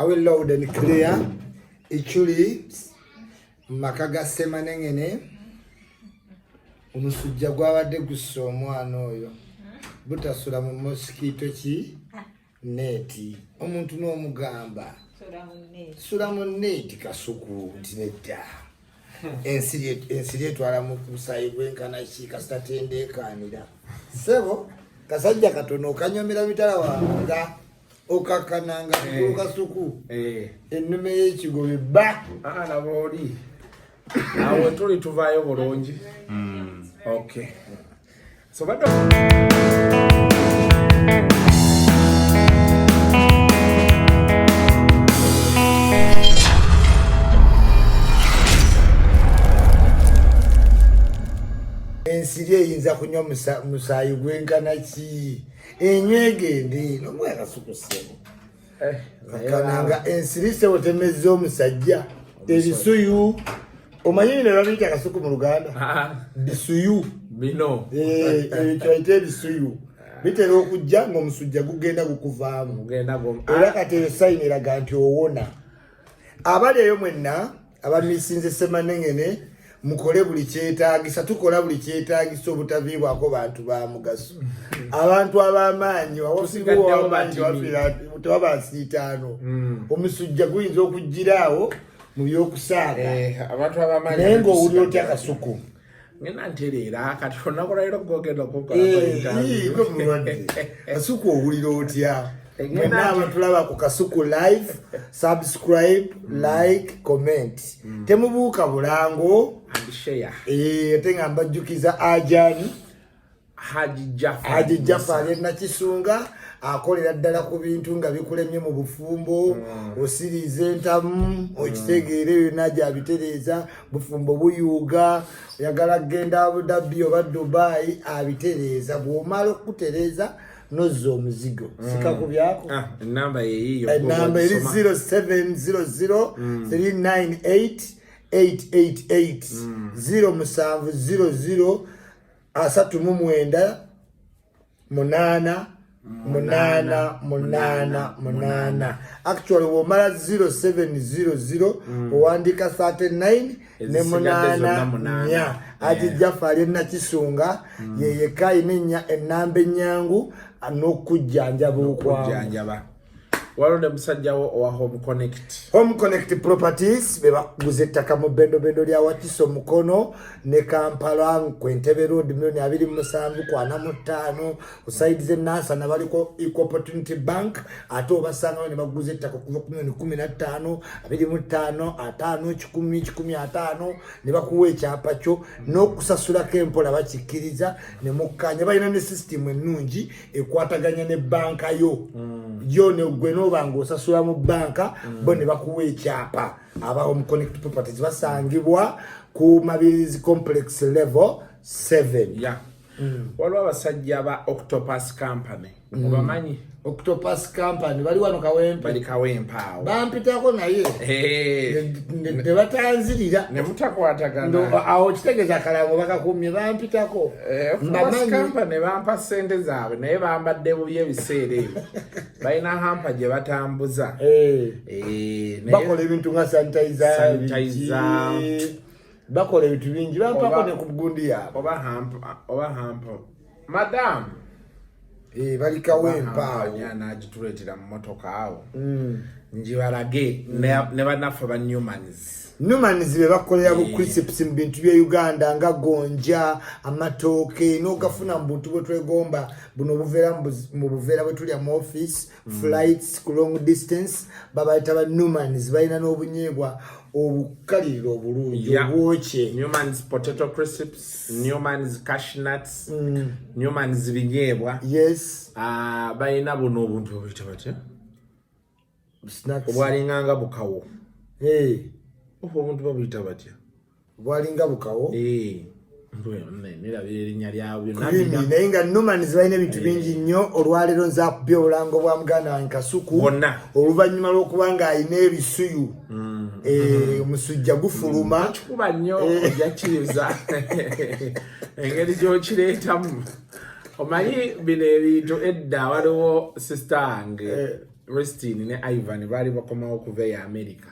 Awe loud and clear. Ichuli makaga semanengene. Omusujja gwabadde gussa omwana oyo. Butasula mu mosquito ki neti. Omuntu n'omugamba. Sula mu neti kasuku tinedda. Ensiri etwala mu kusayi gwenkana ki kasitatendeekanira. Sebo kasajja katono okanyomera mitala wanga. Okakananga kasuku ennume y'ekigobe ba naboli awo tuli tuvaayo bulungi. Okay, so ensiri eyinza kunywa musaayi gwenkana ki enywegende nomwe akasuku sebo kananga ensiri sebo temezza omusajja ebisuyu omanyi ne babiyita akasuku mu Luganda bisuyu bino ekyoyita ebisuyu bitera okujja ng'omusujja gugenda gukuvaamu era kati esayini eraga nti owona. Abali eyo mwenna abamisinze Semanengene mukole buli kyetaagisa, tukola buli kyetaagisa obutaviibwako bantu ba mugaso. Abantu ab'amaanyi tewaba nsiitaano. Omusujja guyinza okugiraawo mu by'okusaaga abantu ab'amaanyi naye ng'owulira otya akasuku ngena ntereera kati onakola leero gogenda mulwadde kasuku owulira otya? Mwenna abatulaba ku Kasuku live, subscribe, like, comment. Temubuuka bulango and share. Ate nga mbajjukiza Ajani Haji Jafari Nakisunga akolera ddala ku bintu nga bikulemye mu bufumbo osiriza entamu okitegeera ebyo najja abitereeza bufumbo buyuuga oyagala kgenda Abu Dhabi oba Dubai abitereeza bw'omala okutereeza nozza omuzigo sikakubyako. Enamba yeyiyo enamba eri 0700 398 888 0700 888. Actually womala 0700 owandika 39 ne 8 Haji Jafari Nakisunga yeyeka inenya enamba enyangu n'okujjanjaba okwangu. Walonde musajja wa Home Connect. Home Connect Properties bebaguze ettaka mu bendo lya Wakiso Mukono ne Kampala Kwentebe Road $275 usaidize nasa na baliko Equal Opportunity Bank ate obasanga ne baguze ettaka kuva ku $15 25 5 10 ne bakuwa ekyapa kyo n'okusasula kempola bakikkiriza ne mukkanya balina ne system ennungi ekwataganya ne banka yo yo ne gwe n'obanga osasula mu banka bo ne bakuwa ekyapa. Aba Home Connect Properties basangibwa ku Mabirizi Complex level 7. Waliwo abasajja ba Octopus Company mubamanyi? Octopus Company bali wano Kawempe. Bali Kawempe awo. Bampitako naye ne batanzirira ne mutakwatagana awo kitegeeza kalamu bakakumye bampitako. Octopus Company bampa ssente zaabwe naye bambadde bubi ebiseera ebyo balina hampa gye batambuza. Bakola ebintu nga sanitizer bakola ebintu bingi bampako ne ku gundi yaabwe oba hampa madam bali Kawempe awo n'agituleetera mu motoka awo njibalage ne bannaffe ba Newmans be bakolera bu crisps mu bintu bya Uganda nga gonja amatooke n'ogafuna mu buntu bwe twegomba buno obuveera mu buveera bwe tulya mu office flights ku long distance babayita ba Newmans balina n'obunyeebwa obukalirira obulungi obwokye. Newmans potato crisps, Newmans cashew nuts, Newmans binyeebwa. Yes. Balina buno obuntu obuyita batya snacks obwalinganga bukawo. Obuntu babuyita batya bwalinga bukawo. Nirabira erinnya lyabyo naye nga Newmans balina ebintu bingi nnyo. Olwaleero nza kubya obulango bwa muganda wange Kasuku oluvannyuma lw'okuba ng'alina ebisuyu omusujja gufuluma kikuba nnyo ojakiriza engeri gy'okireetamu. Omanyi bino ebintu edda waliwo sister wange Westin ne Ivan bali bakomawo okuva ya America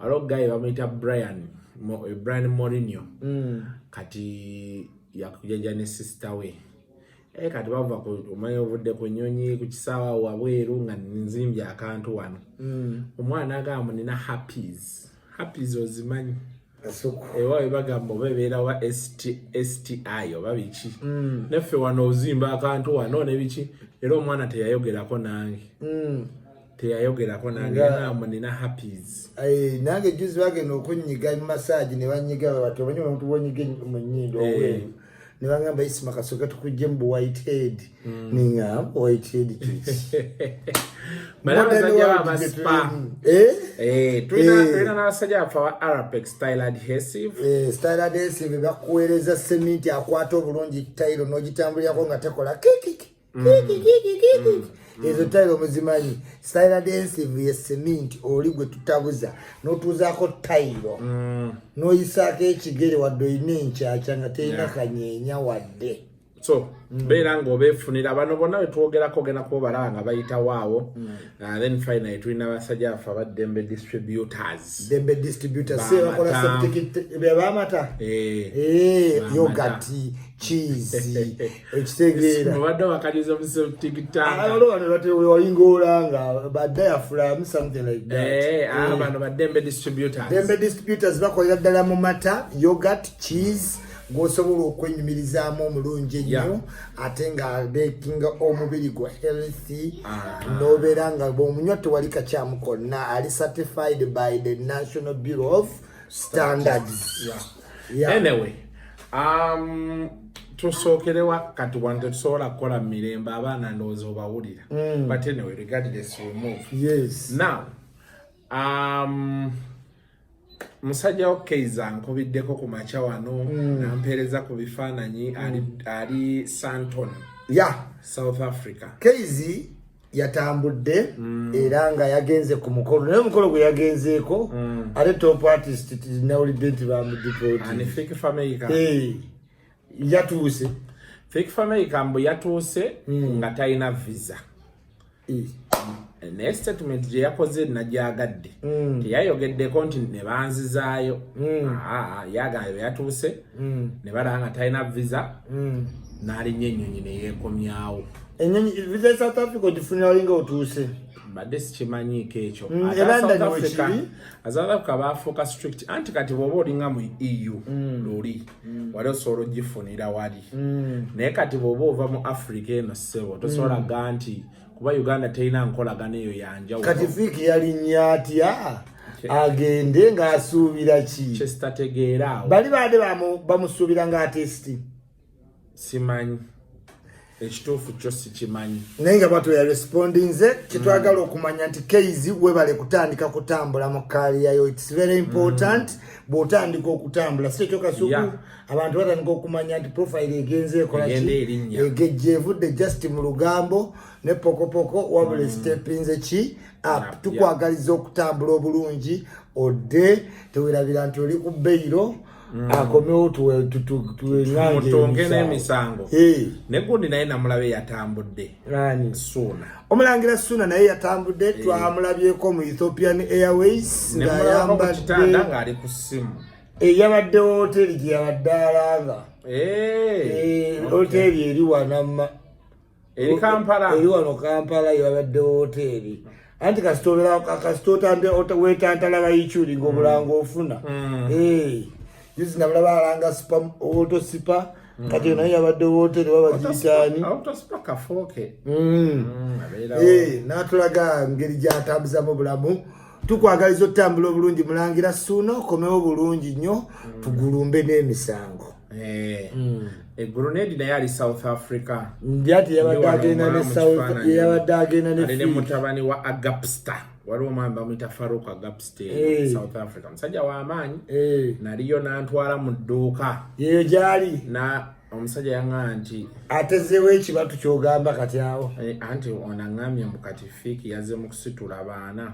alo guy bamuyita Brian Mourinho kati yakujaja ne sister we kati bava ku omanyi obudde ku nnyonyi ku kisaawa wabweru nga nzimbye akantu wano omwana agamba nina happies ozimanyi ewa bagamba obebeera wa STI oba biki neffe wano ozimba akantu wano ne biki era omwana teyayogerako nange ngamba nina happies nange juzi bagenda okunyiga massage ne banyiga bati omanyi omuntu bonyiga mu nnyindo obweru ne bagamba Isima Kasoga tukujje mu Whitehead ningamba Whitehead kiki Basajja abaspa tulina n'abasajja afa wa Arapex Style Adhesive Style Adhesive bakuweereza sementi akwata obulungi tayiro n'ogitambulirako nga tekola kiki ezo tayiro muzimanyi. Style Adhesive ye sementi oli gwe tutabuza n'otuuzaako tayiro n'oyisaako ekigere wadde oyina enkyakya nga terina kanyeenya wadde. So beera ng'obeefunira bano bonna betwogerako ogenda kubalaba nga bayita waawo then finally tulina basajja afa ba Dembe Distributors sebakola septic bamata yogurt cheese ekitegeera mubadde wakaliza mu septic tank wano bate wayingolanga ba diaphragm something like that bano ba Dembe Distributors bakolera ddala mu mata yogurt cheese gosobola okwenyumirizaamu omulungi ennyo ate nga bekinga omubiri gwa healthy nobeera nga bw'omunywa tewali kakyamu konna ali certified by the National Bureau of Standards. Anyway tusookerewa kati wano tetusobola kukola mirembe abaana ndowooza obawulira but anyway regardless we move. Yes. Now musajja okeiza nkubiddeko ku macha wano nampeereza ku bifaananyi ali Santon South Africa. Keizi yatambudde era nga yagenze ku mukolo naye omukolo gwe yagenzeeko ate top artist tinawulidde nti bamudipoti Fake Fameka yatuuse Fake Fameka mbu yatuuse nga talina visa ne statement gye yakoze najyagadde teyayogeddeko nti ne banzizaayo yagayo yatuuse ne balaba nga talina visa n'alinnya ennyonyi ne yeekomyawo. Ennyonyi visa ya South Africa ogifunira olinga otuuse badde sikimanyiiko ekyo. South Africa baafuuka strict anti kati bw'oba olinga mu EU luli wali osobola ogifunira wali naye kati bw'oba ova mu Africa eno ssebo tosobola ga nti kuba Uganda terina nkolagana eyo yanjawulo. Kati Fiki yalinnya atya agende ng'asuubira ki kyesitategeera awo bali baade bamusuubira ng'atesti simanyi ekituufu kyo sikimanyi naye nga bwatyo yarespondinze kyetwagala okumanya nti Keizi webale kutandika kutambula mu kaliya yo it's very important bw'otandika okutambula si ekyo kasuku abantu batandika okumanya nti profile egenze ekola ki egejje evudde just mu lugambo ne pokopoko wabula stepinze ki up tukwagaliza okutambula obulungi odde tewerabira nti oli ku bbeiro akomewo mutonge n'emisango ne gundi naye namulabe yatambudde Suna omulangira Suna naye yatambudde twamulabyeko mu Ethiopian Airways ng'ayambadde ng'ali ku ssimu yabadde hoteri gye yabadde alanga hoteri eri wanama eri Kampala eri wano Kampala yabadde hoteri anti kasitotande wetantala bayikyuli ng'omulango ofuna juzi namulaba alanga autosipa kati naye yabadde hoteri babagiyitaani autosipa kafooke n'atulaga ngeri gy'atambuzamu bulamu tukwagaliza otambula obulungi mulangira Suna okomewo bulungi nnyo tugulumbe n'emisango. Grenade naye ali South Africa ndyati yabadde agenda ne mutabani wa Agapsta waliwo omwami bamuyita Farouk Agapsta South Africa musajja w'amaanyi naliyo n'antwala mu dduuka yeyo gyali na omusajja yaŋŋamba nti atezeewo ekibatu ky'ogamba kati awo anti ono aŋŋambye mbu kati Fiki yazze mu kusitula baana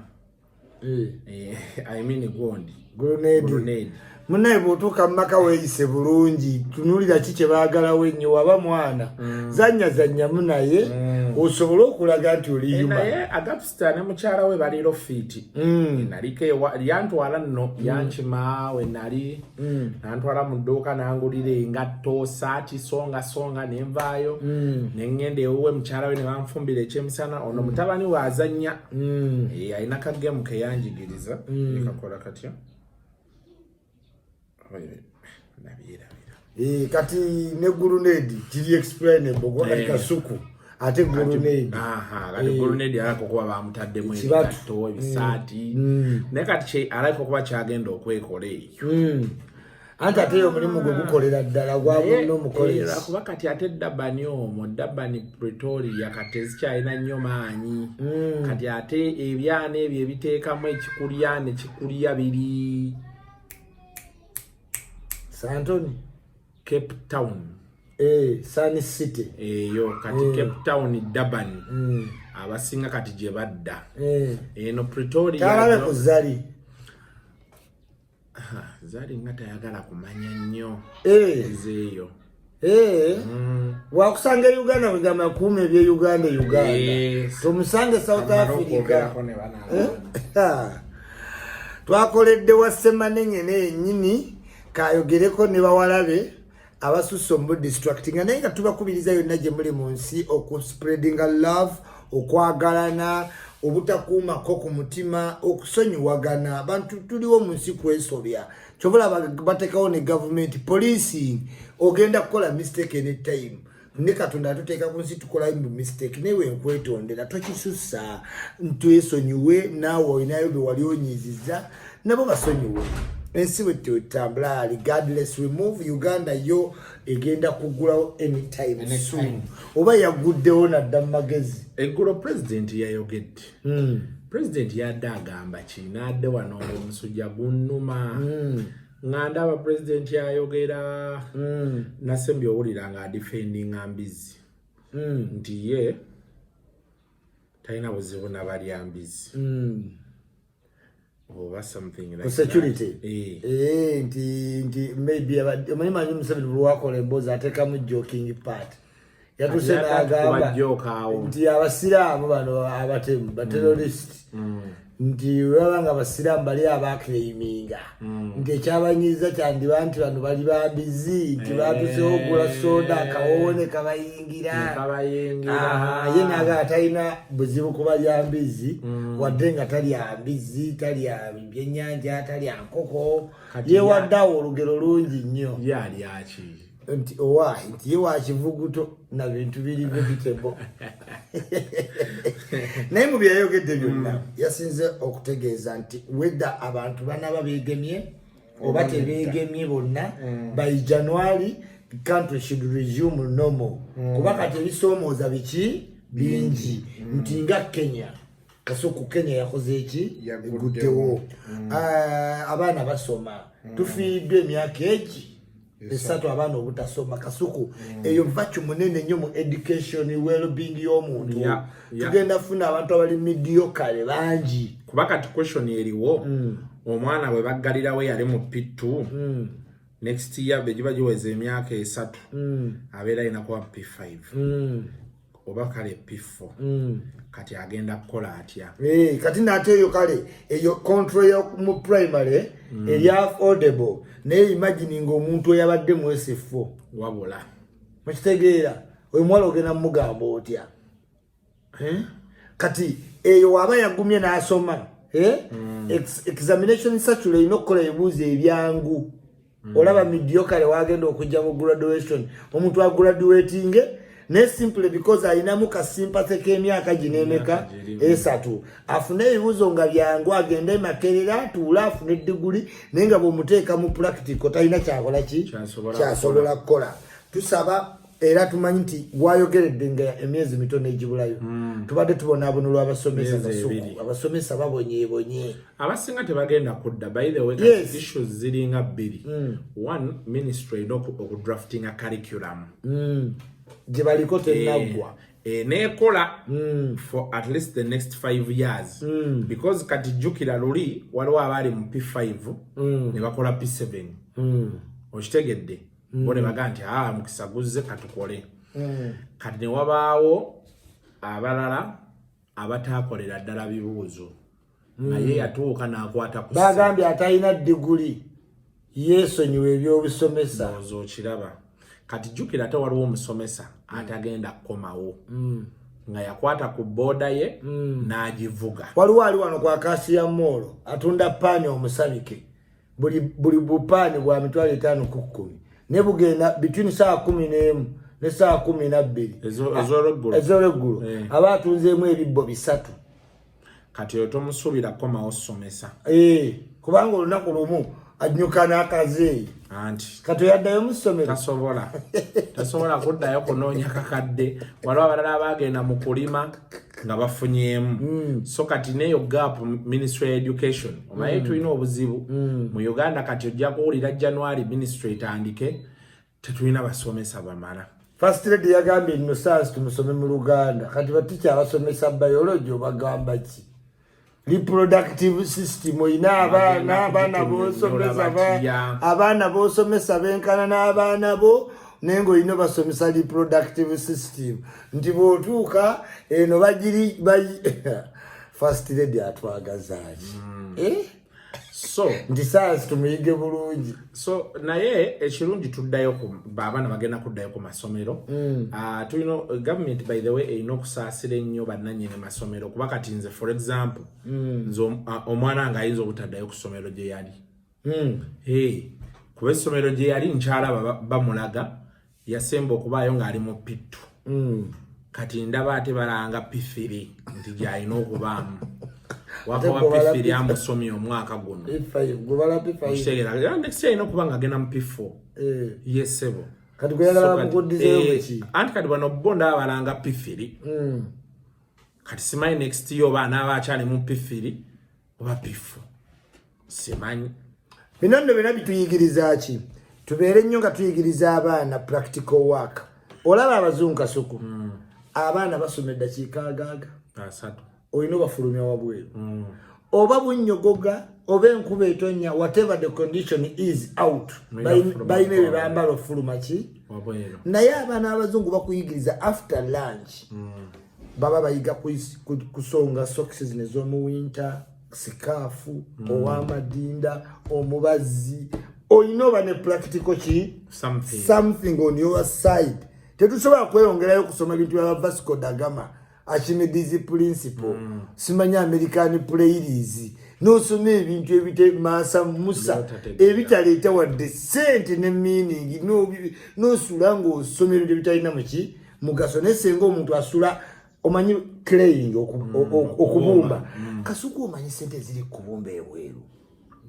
I mean gondi Grenade munaye bw'otuuka mu maka weeyise bulungi tunuulira ki kye baagalawo ennyo waba mwana zannyamu naye osobola okulaga nti oli yuma naye Agapsita ne mukyala we baliro fiti naliko yantwala nno yankima we nali nantwala mu dduuka nangulira engatto saati songa nenvaayo nengenda ewuwe mukyala we ne banfumbira ekyemisana ono mutabani we azannya alina kagemu ke yanjigiriza ekakola katya kati ne gurunedi kiri explainable gwa kati kasuku ate gurunedi kati gurunedi alako kuba bamutaddemu ebigatto ebisaati naye kati alako kuba kyagenda okwekola eyo anti ate omulimu gwe gukolera ddala gwa bunno omukolera kuba kati ate Dabani omwo Dabani Pretoria kati ezikyalina nnyo maanyi kati ate ebyana ebyo ebiteekamu ekikulya ne kikulya biri Santoni Cape Town Sun City eyo kati Cape Town Dabani abasinga kati gye badda eno Pretoria kalabe ku Zali Zali nga tayagala kumanya nnyo ezeeyo wakusanga Uganda wegamba kuume bye Uganda tomusange South Africa twakoledde wassemanenge n'ennyini kayogereko ne bawalabe abasusse mu distracting naye nga tubakubiriza yonna gye muli mu nsi okuspreadinga love okwagalana obutakuumako ku mutima okusonyiwagana abantu tuliwo mu nsi kwesobya kyobola bateekawo ne government policing ogenda kukola mistake anytime ne Katonda atuteeka ku nsi tukola mistake newe nkwetondera tokisussa ntwesonyiwe naawe olinayo bye wali onyiziza nabo basonyiwe ensi wetutambula regardless we move Uganda yo egenda kugulawo anytime soon oba yaguddewo nadda mu magezi eggulo president yayogedde president yadde agamba kinadde wano omusujja gunnuma ng'andaba president yayogera nasembi owulira nga defendinga mbizi nti ye talina buzibu nabalya mbizi or something like security nti maybe omulimanyi Museveni bulwakola emboozi ateekamu joking part yatuse n'agamba nti abasiraamu bano abatemu baterrorist nti baba nga abasiraamu bali abakleiminga nti ekyabanyiza kyandiba nti bano bali bambizi nti batusewo ogula soda akawone kabayingira ye naga talina buzibu kubalya mbizi wadde nga talya mbizi talya byennyanja talya nkoko ye waddeawo olugero lungi nnyo yalyaki nti ye wakivuguto na bintu biri vegetable naye mu byayogedde byonna yasinze okutegeeza nti whether abantu banaba beegemye oba tebeegemye bonna by January country should resume normal kuba kati ebisoomooza biki bingi nti nga Kenya kasuku Kenya yakoze eki eguddewo abaana basoma tufiiddwe emyaka egi esatu abaana obutasoma kasuku eyo vacu munene nnyo mu education well-being y'omuntu tugenda funa abantu abali mediocre bangi kuba kati question eriwo omwana bwe baggalirawo yali mu P2 next year begiba giweza emyaka esatu abeera alina kuba P5 oba kale P4 kati agenda kukola atya kati nate eyo kale eyo control yo mu primary erya affordable naye imagine omuntu oyabadde mu S4 wabula mukitegeera oyo mwala ogenda mugamba otya kati eyo waba yagumye n'asoma examination satule ino okukola ebibuuzo ebyangu olaba mediocre wagenda okujja mu graduation omuntu wa graduating ne simple because ayinamu ka sympathy k'emyaka ginemeka esatu afune ebibuuzo nga byangu agende makerera tuula afune degree naye nga bw'omuteeka mu practical talina kyakola ki kyasobola kukola tusaba era tumanyi nti wayogeredde nga emyezi mitono egibulayo tubadde tubonaabonolwa abasomesa basuku abasomesa babonyeebonye abasinga tebagenda kudda by the way issues ziringa bbiri one ministry erina okudraftinga curriculum gye baliko tenaggwa nekola for at least the next 5 years because kati jjukira luli waliwo abaali mu P5 ne bakola P7 okitegedde bo ne baga nti mukisa guzze katukole kati ne wabaawo abalala abatakolera ddala bibuuzo naye yatuuka n'akwata ku bagambye atalina diguli yeesonyiwa ebyobusomesa okiraba kati jjukira ate waliwo omusomesa atagenda kukomawo nga yakwata ku booda ye n'agivuga. Waliwo ali wano kwa Kasiya Moolo atunda paani omusabike buli bupaani bwa mitwalo 5 ku 10 ne bugenda between saa 11 ne saa 12 ez'olweggulo aba atunzeemu ebibbo 3. Kati yo tomusuubira kukomawo somesa kubanga olunaku lumu ajnyuka n'akazeeyi anti kati yaddayo mu ssomero tasobola kuddayo kunoonya kakadde waliwo abalala bagenda mu kulima nga bafunyeemu so kati neyo gap Ministry of Education omaye tulina obuzibu mu Uganda kati ojja kuwulira January ministry etandike tetulina basomesa bamala. First lady yagambye nno science tumusome mu Luganda kati batica abasomesa biology bagamba ki reproductive system oyina abaana b'osomesa benkana n'abaana bo naye ng'olina basomesa reproductive system nti bw'otuuka eno bagiri first lady atwagazaaki so nti science tumuyige bulungi so naye ekirungi tuddayo abaana bagenda kuddayo ku masomero tulina government by the way erina okusaasira ennyo bannannyini masomero kuba kati nze for example nze omwana nga ayinza obutaddayo ku ssomero gye yali kuba essomero gye yali nkyalaba bamulaga yasemba okubaayo ng'ali mu P2 kati ndaba ate balanga P3 nti gy'alina okubaamu wakawa P3 amusomye omwaka guno next year ino kubanga agenda mu P4 yesebo kati kuyagala mukuddizeyo ki anti kati bano bonda abalanga P3 kati simanyi next year oba anaaba akyali mu P3 oba P4 simanyi bino nno byonna bituyigiriza ki tubeere nnyo nga tuyigiriza abaana practical work olaba abazungu kasuku abaana basoma eddakiika agaaga olina obafulumya wabweru oba bunnyogoga oba enkuba etonnya whatever the condition is out balina ebyo bambala ofuluma ki naye abaana abazungu bakuyigiriza after lunch baba bayiga kusonga sokisi nez'omu winter sikaafu ow'amadinda omubazzi olina oba ne practical ki something on your side tetusobola kweyongerayo kusoma ebintu bya Vasco da Gama Archimedes principle simanya American playlist nosoma ebintu ebite Mansa Musa ebitaleeta wadde sente ne meaning nosula ng'osoma ebintu ebitalina muki mugaso nesenga omuntu asula omanyi claying okubumba kasuku omanyi sente ziri kubumba ebweru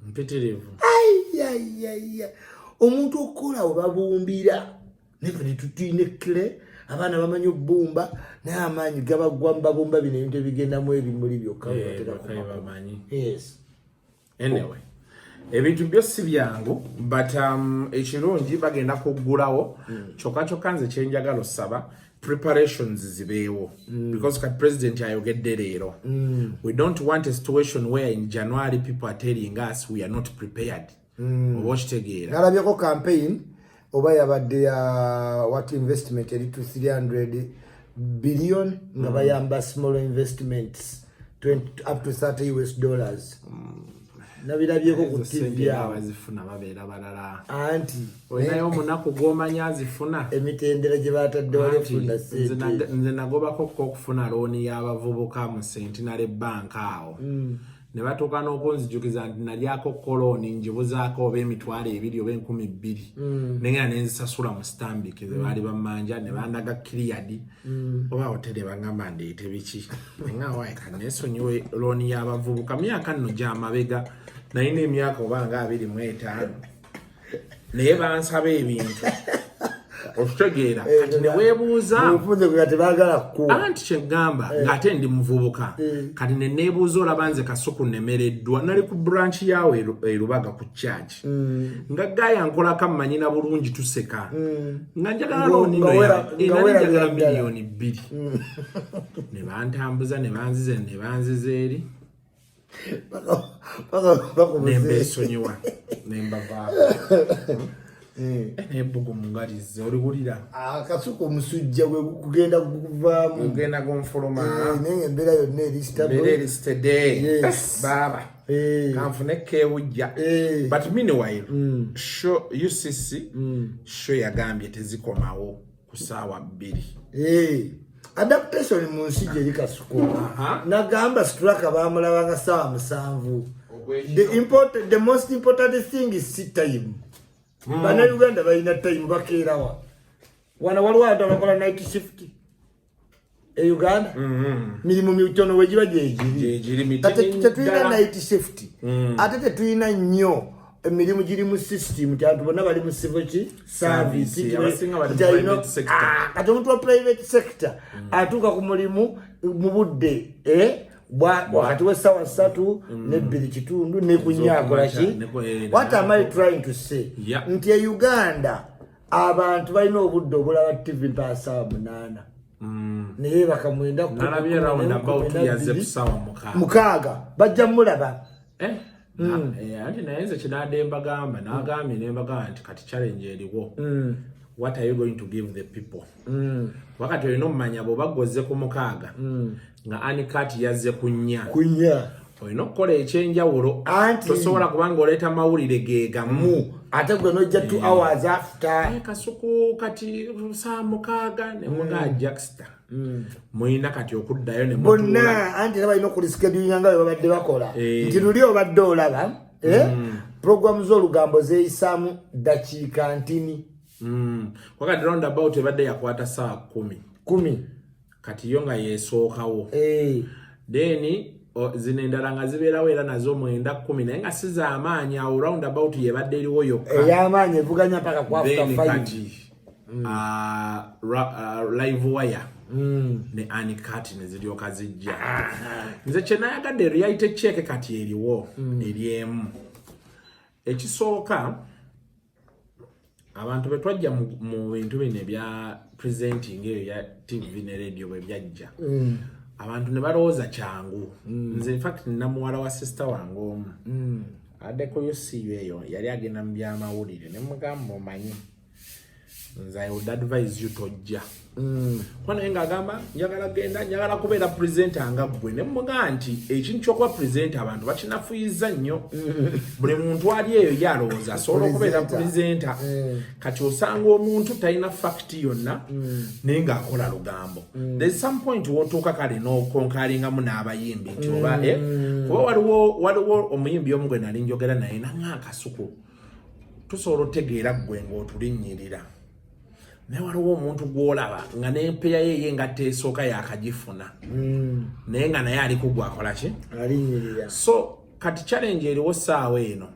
mpitirivu omuntu okola obabumbira ne tutine clay abaana bamanyi obbumba naye amaanyi gabagwa mbabumba bino ebintu ebigendamu ebimuli byokka yes anyway ebintu byo si byangu but ekirungi bagenda kuggulawo kyokka nze kyenjagala osaba preparations zibeewo because the president ayogedde leero we don't want a situation where in January people are telling us we are not prepared oba okitegeera nalabyeko campaign oba yabadde ya what investment eri to 300 billion nga bayamba small investments up to $30 nabirabyeko ku TV abazifuna babeera balala anti olinayo omunaku gw'omanya azifuna emitendera gye batadde walefunda sente nze nagobako okufuna looni y'abavubuka mu Centenary Bank awo ne batuuka n'okunzijukiza nti nalyako koloni njibuzaako oba emitwalo 2 oba 12 nengera nenzisasula mu Stanbic ze baali bammanja ne bandaga cleared oba hoteli bangamba ndeete biki nga waika nesonyiwe looni y'abavubuka myaka nno gy'amabega nalina emyaka oba nga 25 naye bansaba ebintu okutegeera kati ne weebuuza anti kyengamba ng'ate ndi muvubuka kati ne neebuuza olaba nze kasuku nemereddwa nali ku branch yawe erubaga ku church nga gaya nkolako mmanyina bulungi tuseka nga njagala looni njagala miliyoni 2 ne bantambuza ne banziza eri nembeesonyiwa nembavaako N'ebbugu mungalize oliwulira akasuku omusujja gwe kugenda kuvaamu ugenda gonfuluma naye embeera yonna eri stade baba kanfune kewujja but meanwhile show UCC show yagambye tezikomawo ku ssaawa 2 adaptation mu nsi gye eri kasuku nagamba straka baamulabanga ssaawa 7 the most important thing is time Bannayuganda balina time bakeerawa wana waliwo abantu abakola night shift e Uganda mirimu mitono wegiba gyegiri tetulina night shift ate tetulina nnyo emirimu giri mu system ti abantu bonna bali mu civil service kati omuntu wa private sector atuuka ku mulimu mu budde wakati w'essaawa 3 n'ebbiri kitundu ne kunyakola ki what am I trying to say nti e Uganda abantu balina obudde obulaba TV mpaka ssaawa 8 naye bakamwenda mukaaga bajja mulaba anti naye nze kinadde mbagamba n'agambye ne mbagamba nti kati challenge eriwo what are you going to give the people wakati olina omumanya bw'oba gozze ku mukaaga nga anikati yazze kunya olina okukola ekyenjawulo tosobola kubanga oleeta mawulire geegamu ate gwe nojja 2 hours after kasuku kati saa mukaaga ne mugaa Jackster mulina kati okuddayo ne bonna anti era balina okulischedulinga nga bwe babadde bakola nti luli obadde olaba programu z'olugambo zeeyisaamu dakiika ntini wakati roundabout ebadde yakwata saa 10 kati yo nga yeesookawo then zino endala nga zibeerawo era nazo 9-10 naye nga si z'amaanyi awo roundabout yebadde eriwo yokka ey'amaanyi evuganya paka ku after 5 live wire ne anikati ne ziryoka zijja nze kye nayagadde reality check kati eriwo eryemu ekisooka abantu betwajja mu bintu bino ebya presenting eyo ya TV ne radio bwe byajja abantu ne balowooza kyangu nze in fact namuwala wa sister wange omu addeko yusiyo eyo yali agenda mu byamawulire ne mugamba omanyi nze I would advise you tojja kwa naye ng'agamba njagala kubeera presenter nga ggwe ne mugamba nti ekintu ky'okuba presenter abantu bakinafuyiza nnyo buli muntu ali eyo yalowooza asobola okubeera presenter kati osanga omuntu talina fact yonna naye ng'akola lugambo there's some point w'otuuka kale n'okonkalingamu n'abayimbi nti oba kuba waliwo omuyimbi omu gwe nali njogera naye nanga akasuku tusobola otegeera ggwe ng'otulinnyirira naye waliwo omuntu gw'olaba nga n'empeya ye nga teesooka yakagifuna naye nga naye ali kugwakola ki alinyirira so kati challenge eriwo ssaawa eno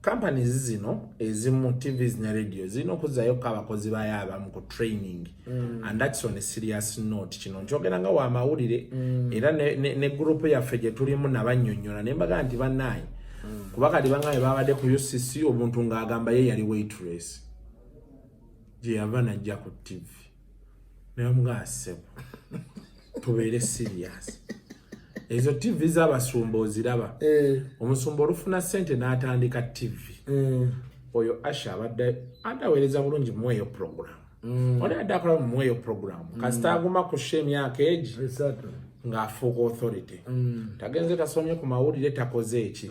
companies zino ezimu TVs ne radio zirina okuzzayoko abakozi bayo abamu ku training and that's on a serious note kino nkyogera nga wa mawulire era ne group yaffe gye tulimu nabannyonnyola ne mbaga nti bannaayi kuba kati bangaye babadde ku UCC omuntu ng'agamba ye yali waitress gye yava najja ku TV naye mugaasebo tubeere serious ezo TV z'abasumba oziraba omusumba olufuna ssente n'atandika TV oyo Asha abadde adaweereza bulungi muweeyo program oli adde akola mumuweeyo program kasita aguma ku sha emyaka egi ng'afuuka authority tagenze tasomye ku mawulire takoze eki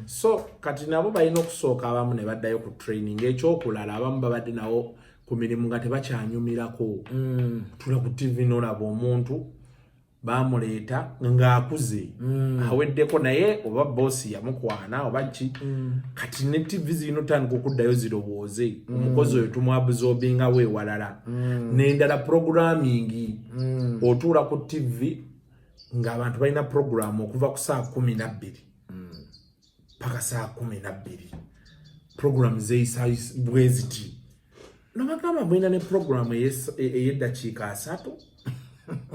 so kati nabo balina okusooka abamu ne baddayo ku training ekyokulala abamu babadde nawo ku mirimu nga tebakyanyumirako tula ku TV n'olaba omuntu bamuleeta ng'akuze aweddeko naye oba boosi yamukwana oba ki kati ne TV zino tandika okuddayo zirowooze omukozi oyo tumwabuzobinga weewalala n'endala programming otuula ku TV ng'abantu balina programu okuva ku saa 12 paka saa 12 programu zeeyisa bwe ziti nabagamba mwina ne programu ey'eddakiika 3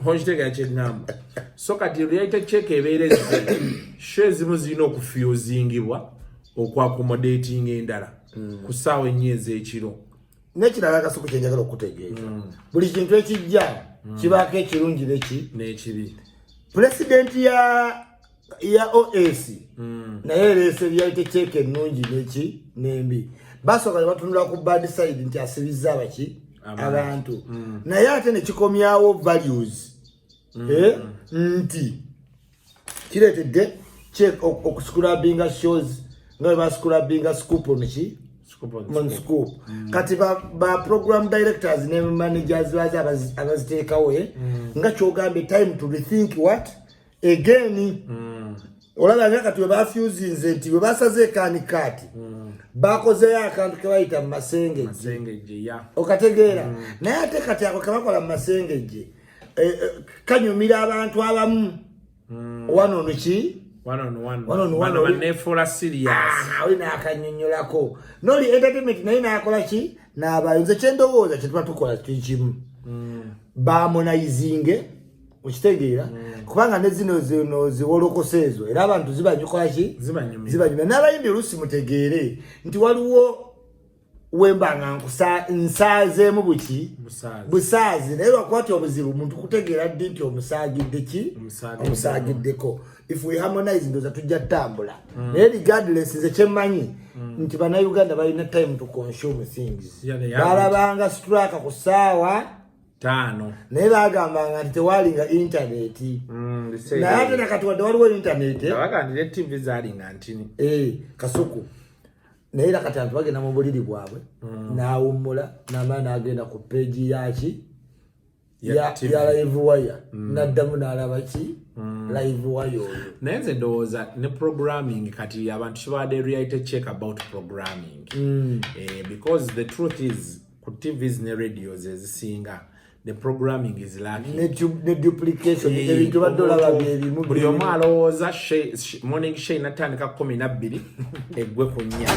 honjitega kyengamba so kati reality check ebeerezze show ezimu zirina okufusingibwa okwaccommodating endala ku ssaawa ennya ez'ekiro n'ekirala akasuku kyenjagala okutegeeza buli kintu ekijja kibaako ekirungi n'ekibi pulezidenti ya ya OS naye leese reality check ennungi neki nembi basooka ne batunula ku bad side nti asibiza abaki abantu naye ate ne kikomyawo values nti kireetedde check okuscrabinga shows nga bwe bascrabinga scoop oneki on scoop kati ba program directors ne managers baza abaziteekawo nga kyogambye time to rethink what again olaba nga kati bafuse nti basaze kanikati bakoze akantu ke bayita masengeje okategeera naye ate kati ako kabakola masengeje kanyumira abantu abamu one nefuula serious olina akanyonyolako noli entertainment naye nakola ki n'abayonze kyendowooza kyetuba tukola kikimu bamonaizinge okitegeera kubanga ne zino ziwolokose ezo era abantu zibanyukola ki zibanyumya n'abayimbi oluusi mutegeere nti waliwo wembanga nsaazeemu busaazi naye lwakwati obuzibu muntu kutegeera ddi nti omusaagidde ki omusaagiddeko if we harmonize ndoza tujja tambula naye regardless nze kyemmanyi nti bannayuganda balina time to consume things balabanga straka ku ssaawa 5 naye bagambanga nti tewalinga intaneti naye ate nakati wadde waliwo intaneti bagandire tv zalinga ntini kasuku naye nakati abantu bagenda mu buliri bwabwe n'awummula n'amala n'agenda ku peegi yaki ya live wire n'addamu n'alaba ki live wire oyo naye nze ndowooza ne programming kati abantu kibadde reality check about programming because the truth is ku tvs ne radios ezisinga the programming is lacking ne duplication ebintu badolaba byebimu buli omu alowooza morning shay natandika 12 eggwe ku 4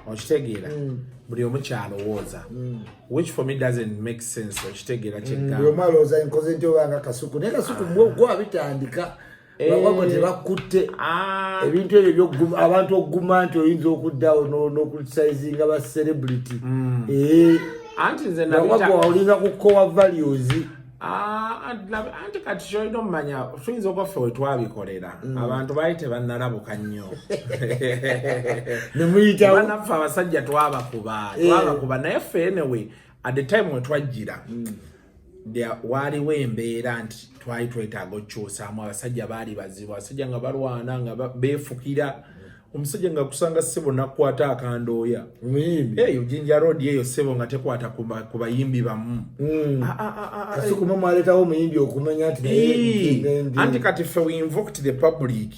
okitegeera buli omu kyalowooza which for me doesn't make sense okitegeera kyegamba buli omu alowooza enkoze nti obanga kasuku naye kasuku gwa bitandika wabwo tebakutte ebintu ebyo abantu okuguma nti oyinza okuddawo n'okusizinga ba celebrity anti nze olinga kukowa values anti kati kyolina omumanya tuyinza okwaffe we twabikolera abantu baali tebannalabuka nnyo bannaffe abasajja twabakuba naye ffe anyway at the time we twajjira waaliwo embeera nti twali twetaaga okukyusaamu abasajja baali bazibu abasajja nga balwana nga beefukira omusajja nga kusanga ssebo nakwata akandooya eyo Jinja Road eyo ssebo nga tekwata ku bayimbi bamu kasuku mwaletawo omuyimbi okumanya nti anti kati ffe we invoked the public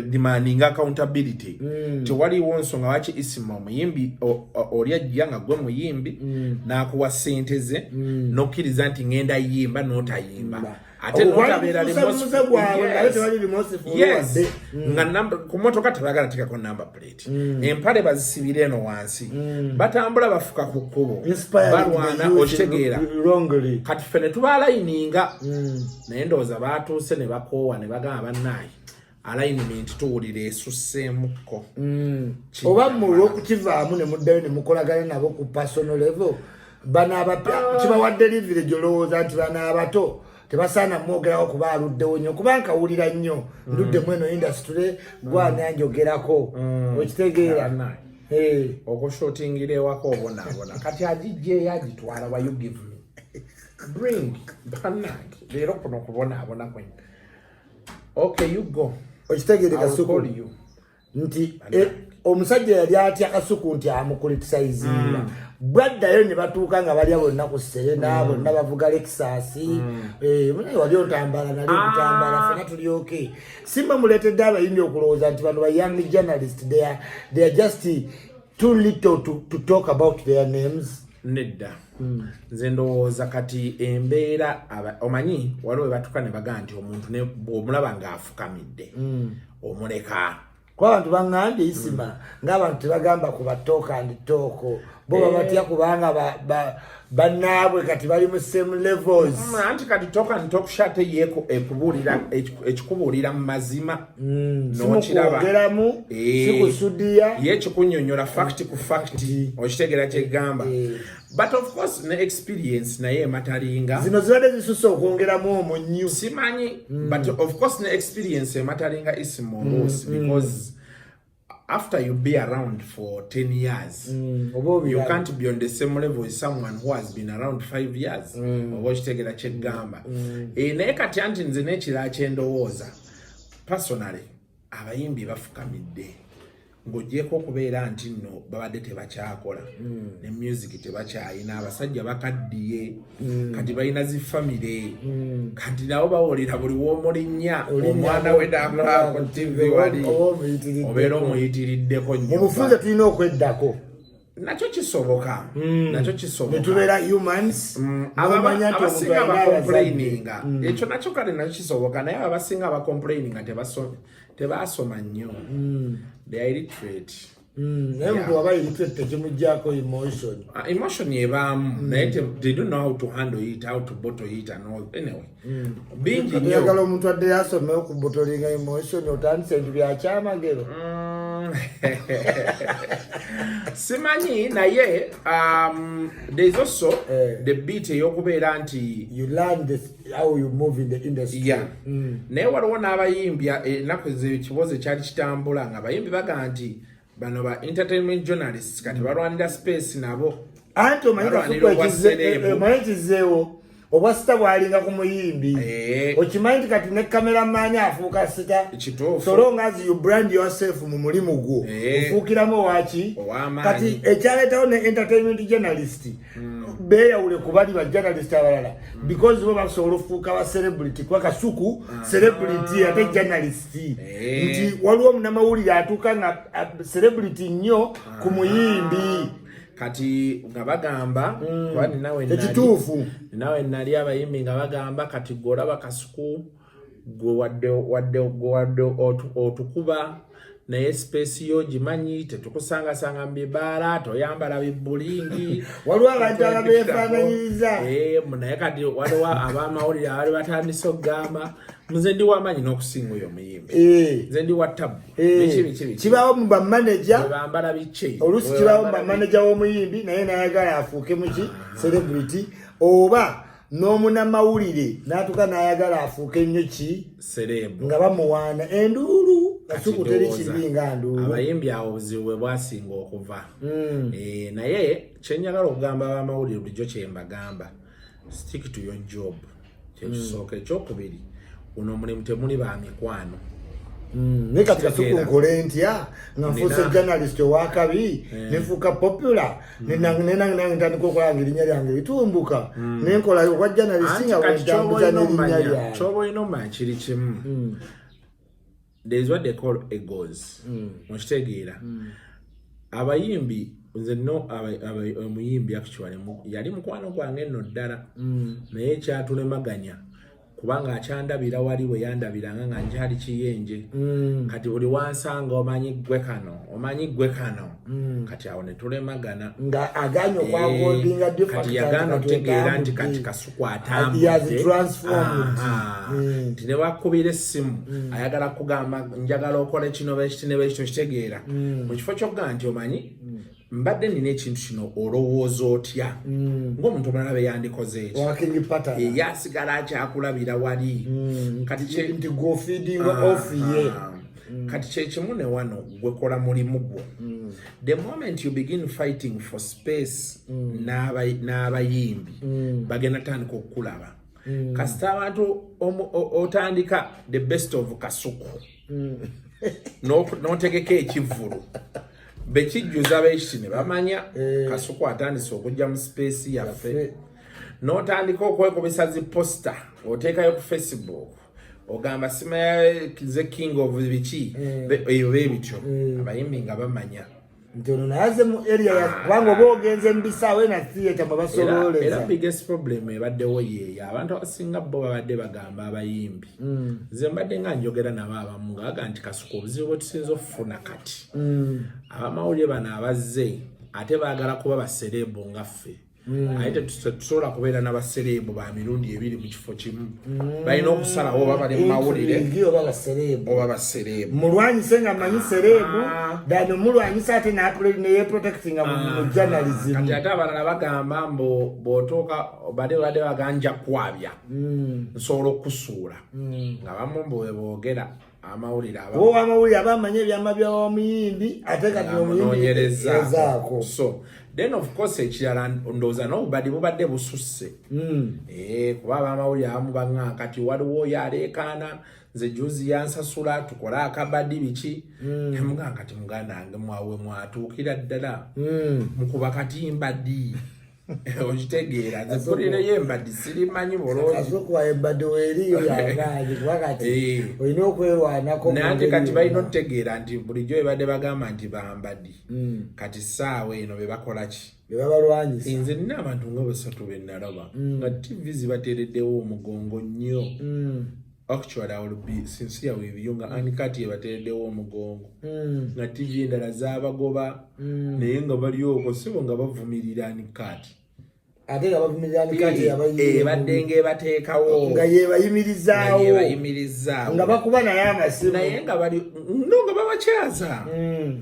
demanding accountability tewaliwo nsonga waki isima omuyimbi oli ajja nga gwe muyimbi n'akuwa ssente ze n'okkiriza nti ngenda yimba n'otayimba ate notabeera nga ku motoka tebagala tekako number plate empale bazisibire eno wansi batambula bafuka ku kkubo balwana okitegeera kati ffe ne tubalayininga naye ndowooza batuuse ne bakoowa ne bagamba bannaayi alignment tuwulira esusseemukko oba mulwa okukivaamu ne muddayo ne mukolagana nabo ku personal level bana abapya kibawadde livire gyolowooza nti bana abato tebasaana mwogerawo kuba aluddewo nnyo kuba nkawulira nnyo ndudde mweno industry gwane anjogerako okitegeera okushootingira ewako obonaabona kati agijjeeyo agitwala wa you give me bring bannange leero kuno okubonaabona kwena okay you go okitegeere kasuku nti omusajja yali atya kasuku nti amukulitisayizinga bwaddayo ne batuuka nga balya bonna ku Serena bonna bavuga Lexus wali otambala nali okutambala fena tulyoke simba muletedde abayimbi okulowooza nti bano ba young journalist they are just too little to talk about their names nedda nze ndowooza kati embeera omanyi waliwo batuuka ne bagaa nti omuntu bw'omulaba ng'afukamidde omuleka kwa abantu bangambye isima ng'abantu tebagamba ku batooka and tooko bo babatya kubanga bannaabwe kati bali mu same levels. Anti kati toka ntokushate yeko ekikubuulira mu mazima n'okiraba sikusudiya ye kikunyonyola fact ku fact okitegera kyegamba. But of course ne experience naye matalinga zino zibadde zisusse okwongeramu omunyu simanyi but of course ne experience matalinga is morose because after you be around for 10 years you can't be on the same level as someone who has been around 5 years oba okitegera kyegamba naye kati anti nze n'ekirala kyendowooza personally abayimbi bafukamidde ng'ogyeko okubeera nti nno babadde tebakyakola ne music tebakyayina abasajja bakaddiye kati balina zifamire kati nabo bawulira buli w'omulinnya omwana we n'akola ku TV wali obeera omuyitiriddeko nnyo obufunze tulina okweddako nakyo kisoboka netubeera humans abasinga abacomplaininga ekyo nakyo kale nakyo kisoboka naye abasinga abacomplaininga tebasoma nnyo they are illiterate. Naye muntu waba illiterate tekimuggyako emotion ebaamu naye they don't know how to handle it, how to bottle it and all. Anyway bingi nnyo oyagala omuntu adde yasomewo ku bottlinga emotion otandise ebintu byakyamagero simanyi naye there is also the beat eyokubeera nti you learn how you move in the industry. Naye waliwo n'abayimbi ennaku ekibozo ekyali kitambula nga abayimbi bagaa nti bano ba entertainment journalists kati balwanira space nabo anti omanyi ekizeewo obwasita bwalinga ku muyimbi okimanyi nti kati ne kameramaani afuuka sita so long as you brand yourself mu mulimu gwo ofuukiramu owaki kati ekyaleetawo ne entertainment journalist beeyawule ku bali ba journalist abalala because bo basobola ofuuka ba celebrity kuba kasuku celebrity ate journalist nti waliwo omunamawulire atuuka nga celebrity nnyo ku muyimbi kati nga bagamba ekituufu nawe nali abayimbi nga bagamba kati golaba kasuku gwe wadde otukuba naye space yo gimanyi tetukusangasanga mu bibaala toyambala bibulingi waliwo abantu ababeefaananyiriza naye kati waliwo abamawulire abali batandise okugamba nze ndi wamanyi n'okusinga oyo omuyimbi nze ndi wa tabu kibaawo mu bamanaja bambala biki oluusi kibaawo mu bamanaja w'omuyimbi naye nayagala afuuke muki celebrity oba n'omunamawulire n'atuuka n'ayagala afuuke nnyo ki serebu nga bamuwaana enduulu kasuku teri kibi nga nduulu abayimbi awo obuzibu bwe bwasinga okuva naye kyenjagala okugamba abamawulire bulijjo kyembagamba stick to your job kyekisooka ekyokubiri uno omulimu temuli ba mikwano naye kati kasuku nkole ntya nga nfuuse journalist owakabi nefuuka popular nenange ntandika okulanga erinnya lyange litumbuka nenkola okwa journalist nga wentambuza n'erinnya lyange kyoba olina omanya kiri kimu there is what they call egos mukitegeera abayimbi nze no omuyimbi actually yali mukwano gwange nno ddala naye kyatulemaganya kubanga akyandabira wali we yandabiranga nga njali kiyenje kati buli wansanga omanyi gwe kano kati awo ne tulemagana nga aganya okwagodinga kati yagana okutegeera nti kati kasuku atambudde nti ne wakubira essimu ayagala kugamba njagala okola kino bekiti ne bekito kitegeera mu kifo kyokugamba nti omanyi mbadde nina ekintu kino olowooza otya ng'omuntu omulala be yandikoze eki yasigala akyakulabira wali kati nti gofeedinga off ye kati kyekimu ne wano gwekola mulimu gwo the moment you begin fighting for space n'abayimbi bagenda tandika okukulaba kasita abantu otandika the best of kasuku n'otegeka ekivvulu bekijjuza beekiti ne bamanya kasuku atandise okujja mu space yaffe n'otandika okwekubisa zi posta oteekayo ku Facebook ogamba simaya the king of biki eyo beebityo abayimbi nga bamanya nti ono nayaze mu area kubanga oba ogenze mu bisaawe na theatre mwe basololeza era biggest problem ebaddewo yeeyo abantu abasinga bo babadde bagamba abayimbi nze mbadde nga njogera nabo abamu nga baga nti kasuku obuzibu bwe tusinza okufuna kati abamawulire bano abazze ate baagala kuba basereebo nga ffe ate tusobola kubeera n'abasereebo ba mirundi ebiri mu kifo kimu balina okusalawo oba bali mu mawulire oba basereebo mulwanyise nga manyi sereebu dani mulwanyisa ate neyeprotectinga mu journalism kati ate abalala bagamba mbu bw'otuuka badde baganja kwabya nsobola okusuula nga bamu mbu boogera amawulire abamanya ebyama by'omuyimbi ate kati omuyimbi ezaako so then of course ekirala ndowooza n'obubadi bubadde bususse kuba abamawulire abamu baŋŋaa kati waliwo oyo aleekaana nze juzi yansasula tukole akabadi biki emugaa kati muganda wange mwawe mwatuukira ddala mukuba katimba ddi okitegeera nze mpulirayo embadi sirimanyi bulungi embadi weeriyo yangaji kuba kati olina okwerwanako nante kati balina okutegeera nti bulijjo bebadde bagamba nti bambadi kati saawa eno bebakola ki bebabalwanyisa nze nina abantu nga basatu benalaba nga tv zibateereddewo omugongo nnyo actually I will be sincere with you nga anikati yebateereddewo omugongo nga tv endala zaabagoba naye nga bali okwo sibo nga bavumirira anikati ate nga bavumirira anikati ebadde ng'ebateekawo nga yebayimirizaawo nga bakuba naye amasimu naye nga bali nga babakyaza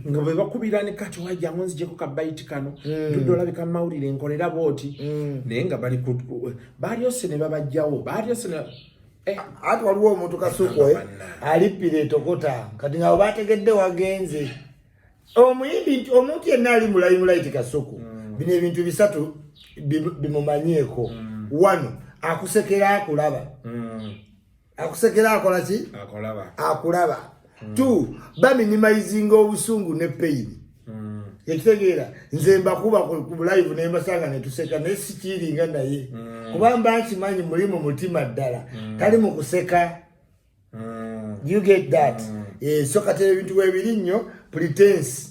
nga bwe bakubira anikati wajjangu nzijeko kabaiti kano tudde olabika mawulire nkolera booti naye nga balyose ne babajjawo balyose ne ati waliwo omuntu kasukwe alippira etokota kati nga bategedde wagenze omuyimbi nti omuntu yenna ali mulayi kasuku bino ebintu bisatu bimumanyeeko wano akusekera akulaba akusekera akola ki akulaba tu baminimizinga obusungu ne peyini ekitegeera nze mbakuba ku live ne mbasanga ne tuseka ne sikiringa naye kubamba nkimanyi mulimu mutima ddala tali mu kuseka you get that so kati ebintu webiri nnyo pretense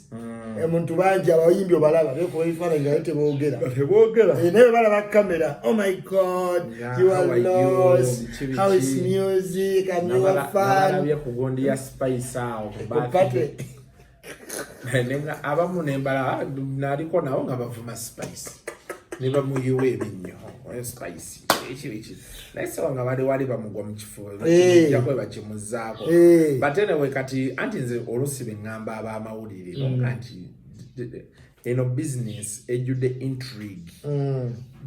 omuntu bangi abayimbi obalaba bekuba ebifaananyi nga teboogera naye balaba kamera oh my god you are lost how is music and you are fun kugondi ya spice awo nenga abamu nembala naliko nawo nga bavuma spice ne bamuyiwa ebinnyo spice ekibiki naye sawa nga wali bamugwa mu kifo jakwe bakimuzaako but anyway kati anti nze olusi bengamba abamawulire nga nti eno business ejjudde intrigue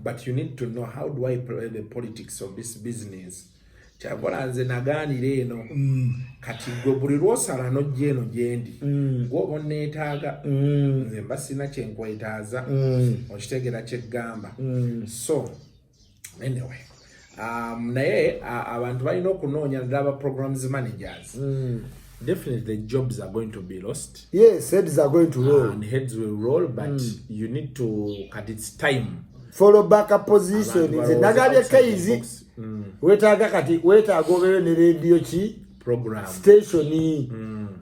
but you need to know how do I play the politics of this business kyakola nze nagaanira eno kati gwe buli lwosala nojja eno gyendi gwoba onneetaaga nze mba sina kyenkwetaaza okitegeera kyeggamba so anyway naye abantu balina okunoonya ddala aba programs managers definitely jobs are going to be lost. Yes, heads are going to roll. And heads will roll, but you need to, at its time, follow back a position. Nagabye kaizi. Wetaaga kati wetaaga obeere ne radio ki program station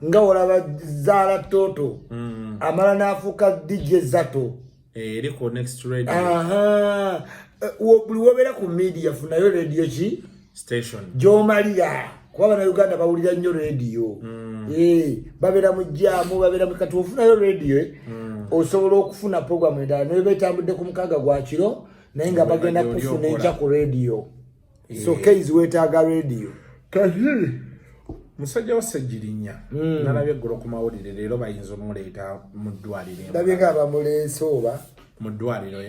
nga olaba Zara Toto amala n'afuuka DJ Zato eriko next radio. Buli wobeera ku media funayo radio ki station gy'omalira kuba bana Uganda bawulira nnyo radio babeera mu jjaamu babeera mu kati ofunayo radio osobola okufuna program endala naye betambudde ku mukaaga gwa kiro naye nga bagenda kufuna enkya ku radio so keizi wetaaga radio kati musajja wa Ssejjirinya nalabye eggulo ku mawulire leero bayinza omuleeta mu ddwaliro ndabye nga bamuleese oba mu ddwaliro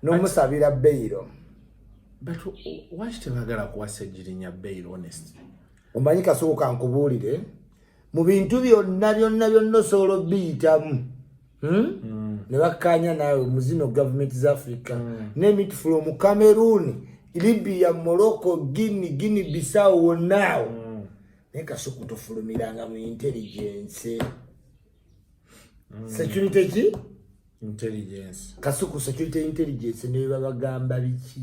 n'omusabira beyiro. But waki tebagala kuwa Ssejjirinya beyiro honest? Omanyi kasooka nkubuulire mu bintu byonna osobola obiyitamu ne bakkaanya naawe mu zino gavumenti za Africa n'emitu from Cameroon, Libya, Morocco, Guinea Bissau wonnaawo naye kasooka tofulumiranga mu intelligence security ki intelligence kasuku security intelligence ne babagamba biki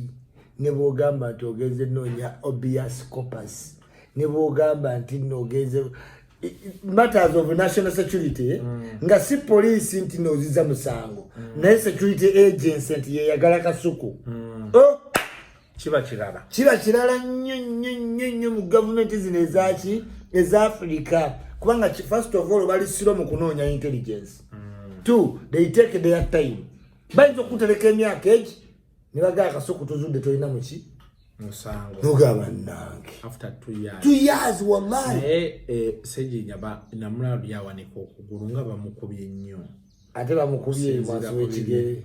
ne bogamba nti ogenze noonya obvious corpus ne bogamba nti nogenze matters of national security nga si police nti noziza musango naye security agency nti yeyagala kasuku kiba kirala nnyo mu gavumenti zino ezaki eza Africa kubanga first of all bali siro mu kunoonya intelligence 2 they take their time bayinza okutereka emyaka egi ne bagala Kasuku tuzudde tolina muki musango nogaba nange after 2 years 2 years wallahi Ssejinya ba namulalo yawanika okugulu nga bamukubye nnyo ate bamukubye mwaso w'ekigere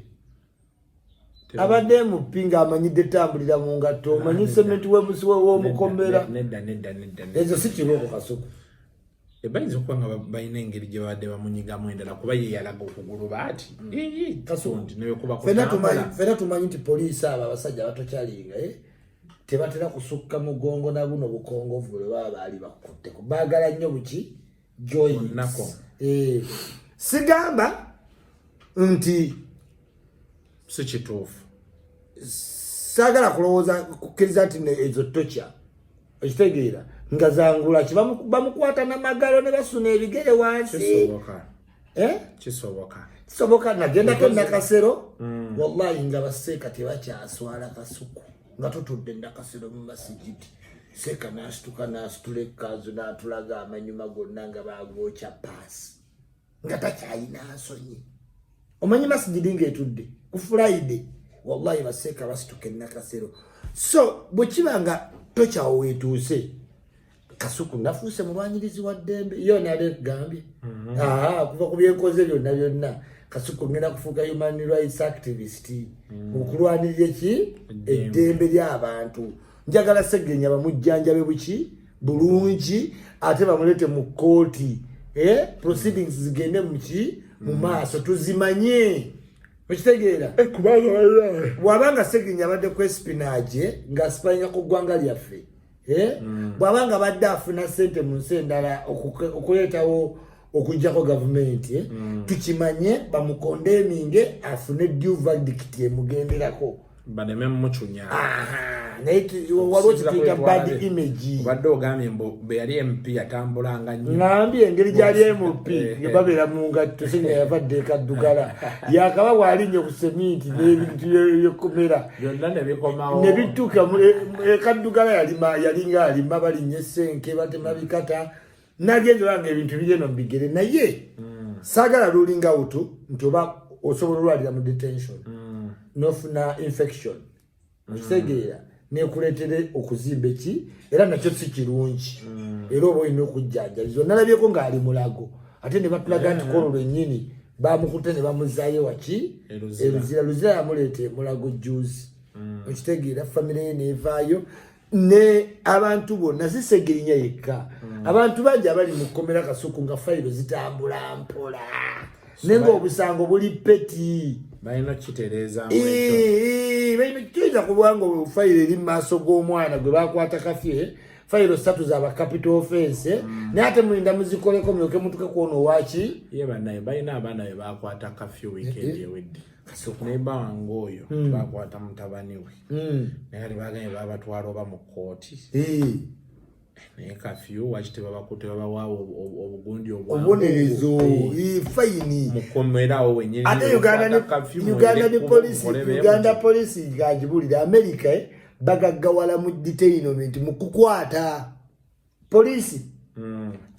abadde mupinga amanyidde tambulira mu ngatto manyi sementi w'emusiwe w'omukomera nedda ezo si kiroko Kasuku bayinza okuba nga balina engeri gye babadde bamunyigamu endala kuba ye yalaga okugulu baati fena tumanyi nti poliisi abo abasajja batokyalinga tebatera kusukka mugongo na buno bukongovu lwe baba baali bakutte baagala nnyo buki joyinako sigamba nti si kituufu saagala kulowooza kukkiriza nti ezo tokya ekitegeera nga zangula bamukwata n'amagalo ne basuna ebigere wansi kisoboka nagendako nakasero wallahi nga baseeka tebakyaswala Kasuku nga tutudde nakasero mu masigiti seeka n'asituka n'asitula ekkanzu n'atulaga amanyuma gonna nga bagwokya paasi nga takyayina nsonyi omanyi masigidi ng'etudde ku Friday wallahi baseeka basituka nakasero so bwe kiba nga tokyawo weetuuse Kasuku nafuuse mulwanyirizi wa ddembe yo nale gambye kuva ku byenkoze byonna Kasuku ngenda kufuuka human rights activist okulwanirira eddembe ly'abantu njagala Sseggenya bamujjanjabe buki bulungi ate bamulete mu kooti proceedings zigende mu maaso tuzimanye okitegeera bw'abanga Sseggenya abadde ku espionage ng'asipayinga ku ggwanga lyaffe bw'abanga badde afuna ssente mu nsi endala okuleetawo okujjako gavumenti tukimanye bamukondeminge afune due verdict emugenderako baneme mumucunya naye waliwo kituyita bad image obadde ogambye bwe yali MP yatambulanga nnyo ngambye engeri gyali MP babeera mu ngatto Sseggenya yavadde ekaddugala yakaba bw'alinnye ku seminti n'ebintu byekomera byonna ne bikomawo ne bituuka ekaddugala yalinga alima balinnye essenke batema bikata nagenza nga ebintu bigenda mu bigere naye saagala lulinga wutu nti oba osobola olwalira mu detention nofuna infection okitegeera nekuleetere okuzimba eki era nakyo si kirungi era oba olina okujjanjabiza nalabyeko ng'ali mulago ate ne batulaga nti kolo lwennyini bamukutte ne bamuzaayo waki luzira yamuleete mulago juice okitegeera famire ye neevaayo ne abantu bonna si Sseggenya yekka abantu bangi abali mu kkomera Kasuku nga fayiro zitambula mpola naye ng'obusango buli peti balina kitereeza balina kitereeza kubanga fayiro eri mu maaso g'omwana gwe bakwata kafye fayiro 3 zaba capital offense naye ate mulinda muzikoleko mulyoke mutuke kuona owaki ye bannaye balina abaana be bakwata kafyu weekend ewedde naye bawange oyo bakwata mutabani we naye kati baganye babatwala oba mu kooti naye kafyu wakite babakutte babawaawo obugundi obubonerezo fayini mukomerawo wenyini ate Uganda police gagibulira America bagaggawala mu detainment mu kukwata police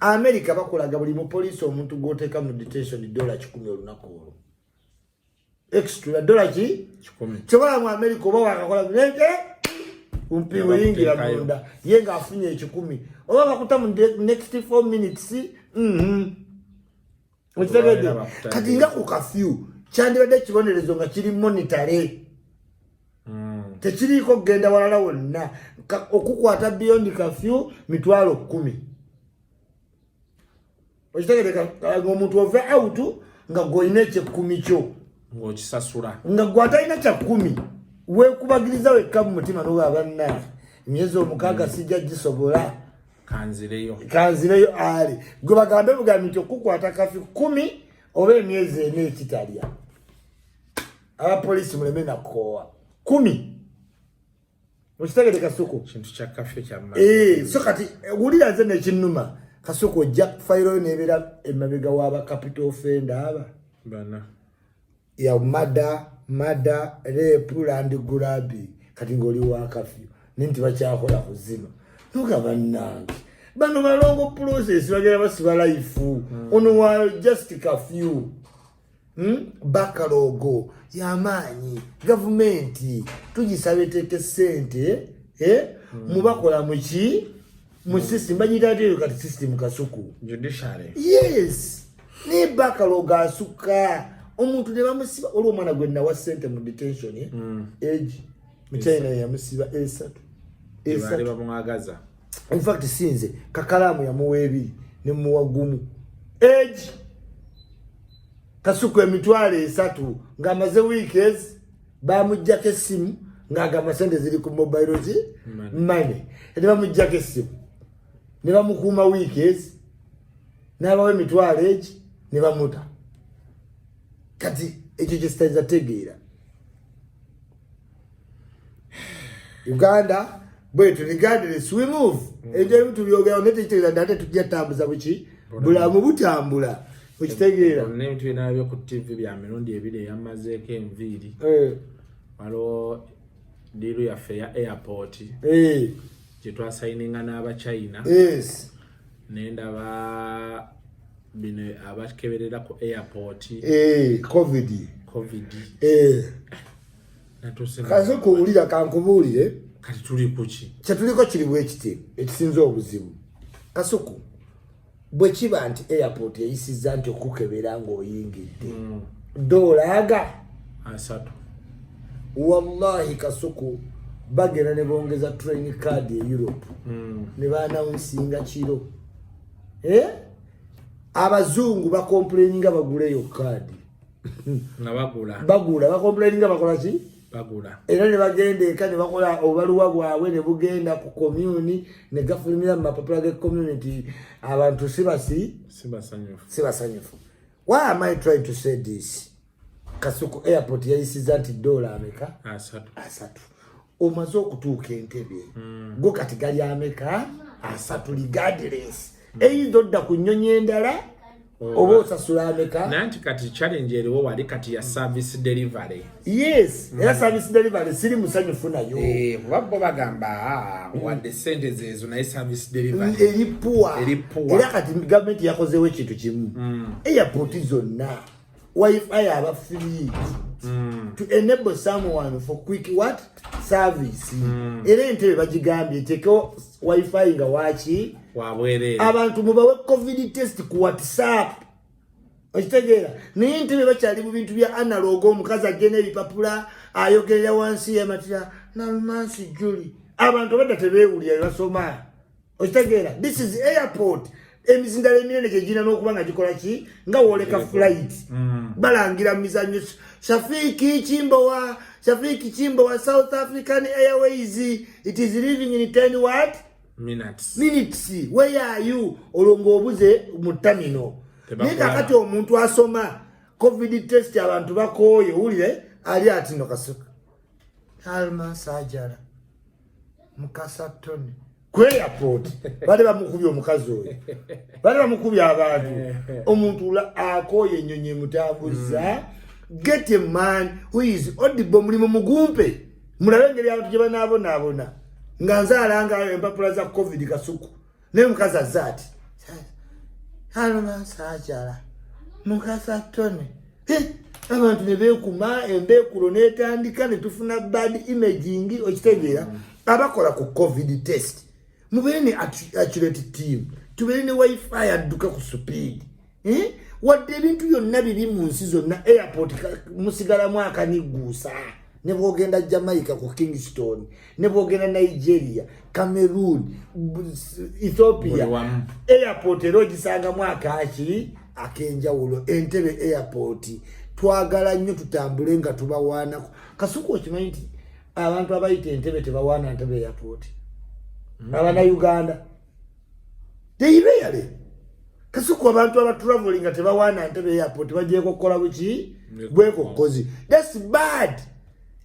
America bakolaga buli mu police omuntu gwoteeka mu detention $10 olunaku olwo extra $10 kyobola mu America oba wakakola nenge umpiwe yingira munda yenga afunye 10 oba bakuta mu next 4 minutes okitegedde kati nga ku kafyu kyandibadde kibonerezo nga kiri monitare tekiriiko kugenda walala wonna okukwata beyond kafyu $10,000 okitegedde ng'omuntu ove out nga gwolina ekyekumi kyo ng'okisasula nga gwatalina kya 10 weekubagiriza wekka mu mutima n'obwabanna emyezi 6 sijja gisobola kanzireyo ali gwe bagambe bugambi nti okukwata kafi 10 oba emyezi 4 ekitalya abapoliisi muleme nakoowa 10 okitegede Kasuku kintu kya kafi kyamma so kati wulira nze nekinnuma Kasuku ojja fayiro nebeera emabega w'aba capital offender aba bana ya mada rape land grabbing kati ngoli wa kafyu ninti bakyakola ku zino nogaba nange bano malongo process bagera basiba life ono wa just kafyu bakalogo yamanyi government tugisabe teke sente mubakola muki mu system bagitateyo kati system kasuku judiciary yes ne bakalogo asuka omuntu ne bamusiba olwo mwana gwe nawa sente mu detention age mu China yamusiba esatu bali bamwagaza in fact sinze kakalamu yamuwebi ne muwagumu age kasuku emitwale esatu ngamaze weekends bamujjako essimu ngagamba sente ziri ku mobile money ne bamujjako essimu ne bamukuuma weekends n'abawe emitwale egi ne bamuta kati ekyo kyesitaiza tegeera Uganda bwetu regardless we move ebyo ebintu byogera netekitegeera ddate tujja tambuza buki bulamu butambula okitegeera n'ebintu binabyo ku TV bya mirundi ebiri eyamazeeko enviiri waliwo diiru yaffe ya airport gye twasayininga n'abachina nendaba bino abakeberera ku airport covid kasuku ulira kankubuulire kati tuli kuki kyetuliko kiri bwekiti ekisinza obuzibu kasuku bwe kiba nti airport eyisiza nti okukebera ng'oyingidde doolaaga asatu wallahi kasuku bagera ne bongeza train card e Europe ne baanawunsinga kiro abazungu bakomplaininga baguleyo card na bagula bakomplaininga bakola ki bagula era ne bagenda eka ne bakola obaluwa bwabwe ne bugenda ku commune ne gafulumira mu mapapula ge community abantu sibasanyufu. Why am I trying to say this? Kasuku airport yayisiza nti dola ameka asatu omaze okutuuka Entebbe go kati gali ameka asatu regardless eyizodda ku nnyonyi endala oba osasula ameka nanti kati challenge eriwo wali kati ya service delivery yes era service delivery siri musanyufu nayo wabbo bagamba wadde sente zezo naye service delivery eripuwa era kati government yakozewo ekintu kimu airport zonna wifi aba free to enable someone for quick what service era Entebbe bagigambye teko wifi nga wachi wabwerere abantu mubawe covid test ku WhatsApp okitegeera naye Entebbe bakyali mu bintu bya analog omukazi agenda ebipapula ayogerera wansi yamatira namansi juli abantu badda tebeewulira basoma okitegeera this is airport emizindalo eminene gyegina n'okuba nga gikola ki nga wooleka flight balangira mizanyo Shafiki Chimbowa South African Airways it is leaving in 10 what minutes where are you olongo obuze mu terminal nika kati omuntu asoma covid test abantu bakoye ulire ali ati no kasuka alma sajara mukasatoni kwe airport bale bamukubya omukazi oyo bale bamukubya abantu omuntu akoye ennyonyi mutambuza get a man who is audible mulimu mugumpe mulabe ngeri abantu gye banaabona nga nzaalanga empapula za covid kasuku ne mukazi azati alma sajara mukasatoni abantu ne beekuma embeekulo n'etandika ne tufuna bad imaging okitegeera abakola ku covid test mubeere ne accurate team tubeere ne wifi adduka ku speed wadde ebintu byonna biri mu nsi zonna airport musigalamu akaniguusa ne bwogenda Jamaica ku Kingston ne bwogenda Nigeria Cameroon Ethiopia airport ero gisangamu akaki akenjawulo Entebbe airport twagala nnyo tutambule nga tubawaanako kasuku okimanyi nti abantu abayita Entebbe tebawaana Entebbe airport abana Uganda they rarely kasuku abantu abatraveling nga tebawaana Entebbe airport bagyeko kukola buki bweko kozi that's bad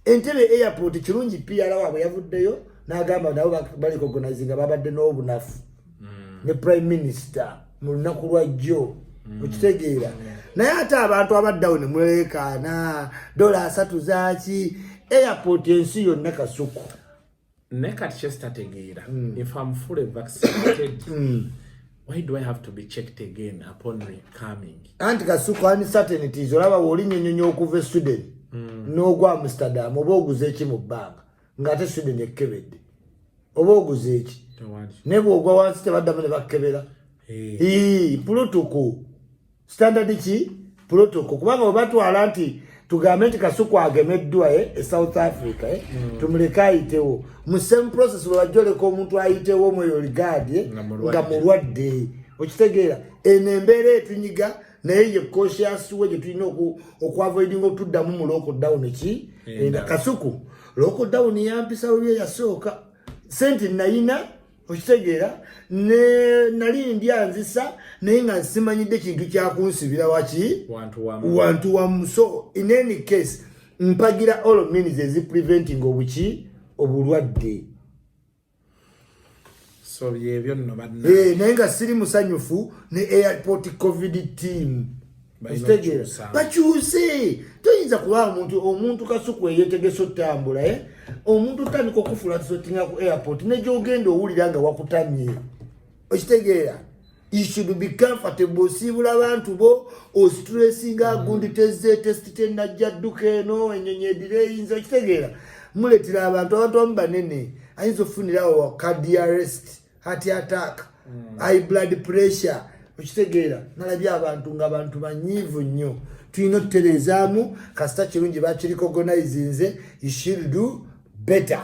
Entebbe airport kirungi PR waabwe yavuddeyo n'agamba nabo bali organizinga babadde n'obunafu ne prime minister mu lunaku lwa jjo okitegeera naye ate abantu abaddawo ne mulekaana $3 zaaki airport ensi yonna kasuku ne kati kyesitategeera if I'm fully vaccinated why do I have to be checked again upon coming? Anti Kasuku uncertainties olaba wolinnyonnyonya okuva Sweden n'ogwa Amsterdam oba oguze eki mu bank ng'ate Sweden ekkebedde oba oguze eki ne bw'ogwa wansi tebaddamu ne bakkebera protocol standard ki protocol kubanga obatwala nti tugambe nti Kasuku agemeddwa South Africa tumuleka ayitewo mu same process lwajjoleka omuntu ayitewo mu regard nga mulwadde okitegeera enembeera etunyiga naye ye cautious we gye tulina okuavoidinga otuddamu mu lockdown ki Kasuku lockdown yampisa luli yasooka senti nayina okitegeera ne nali ndyanzisa naye nga nsimanyidde kintu kyakunsibira waki wantu wamu so in any case mpagira all means ezi preventing obuki obulwadde so byebyo nno banna naye nga siri musanyufu ne airport covid team okitegeera bakyuse toyinza kuba omuntu Kasuku yeetegese otambula omuntu tandika okufula tisotinga ku airport nejogenda owulira nga wakutamye okitegeera you should be comfortable sibula abantu bo ostressinga gundi test tenajja dduka eno ennyonyi edireyinza okitegeera muletera abantu abamu banene ayinza ofunirawo cardiac arrest heart attack high blood pressure okitegeera nalabye abantu nga abantu banyiivu nnyo tulina otuterezaamu kasita kirungi bakiricognizinze you should do better